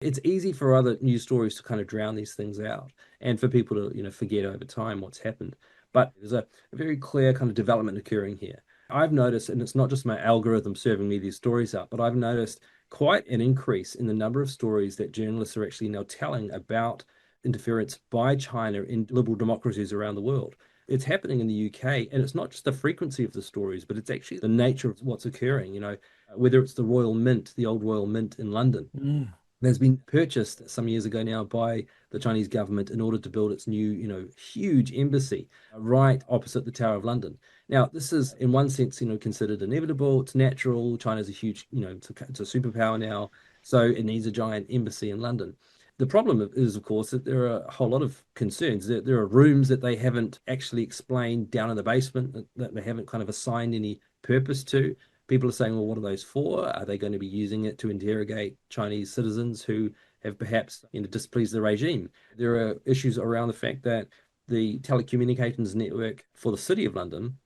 It's easy for other news stories to kind of drown these things out and for people to, forget over time what's happened. But there's a very clear kind of development occurring here. I've noticed, and it's not just my algorithm serving me these stories up, but I've noticed quite an increase in the number of stories that journalists are actually now telling about interference by China in liberal democracies around the world. It's happening in the UK, and it's not just the frequency of the stories, but it's actually the nature of what's occurring. Whether it's the Royal Mint, the old Royal Mint in London, Mm. that's been purchased some years ago now by the Chinese government in order to build its new, huge embassy right opposite the Tower of London. Now, this is in one sense, considered inevitable. It's natural. China's a huge, it's a superpower now, so it needs a giant embassy in London. The problem is, of course, that there are a whole lot of concerns. There are rooms that they haven't actually explained down in the basement that they haven't kind of assigned any purpose to. People are saying, well, what are those for? Are they going to be using it to interrogate Chinese citizens who have perhaps, displeased the regime? There are issues around the fact that the telecommunications network for the City of London,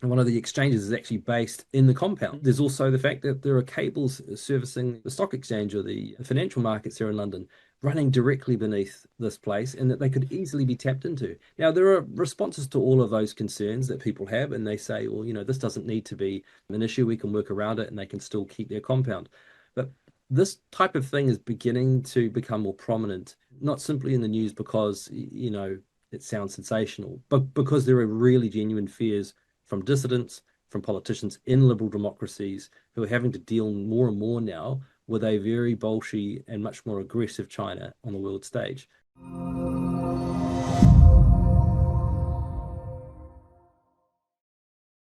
and one of the exchanges is actually based in the compound. There's also the fact that there are cables servicing the stock exchange or the financial markets here in London running directly beneath this place and that they could easily be tapped into. Now, there are responses to all of those concerns that people have, and they say, well, this doesn't need to be an issue. We can work around it and they can still keep their compound. But this type of thing is beginning to become more prominent, not simply in the news because, it sounds sensational, but because there are really genuine fears from dissidents, from politicians in liberal democracies who are having to deal more and more now with a very bolshy and much more aggressive China on the world stage.